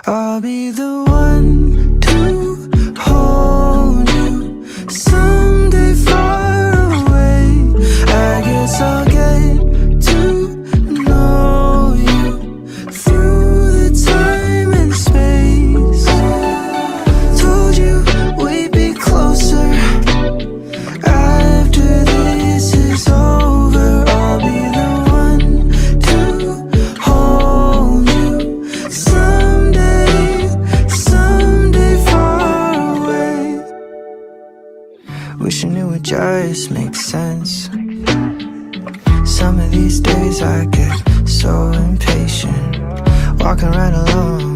I'll be the one to hold you someday far away. I guess I'll get to know you through the time and space. Told you we'd be closer after this is over. I'll be the one to hold you someday far away. Wishing it would just make sense. Some of these days I get so impatient, walking right along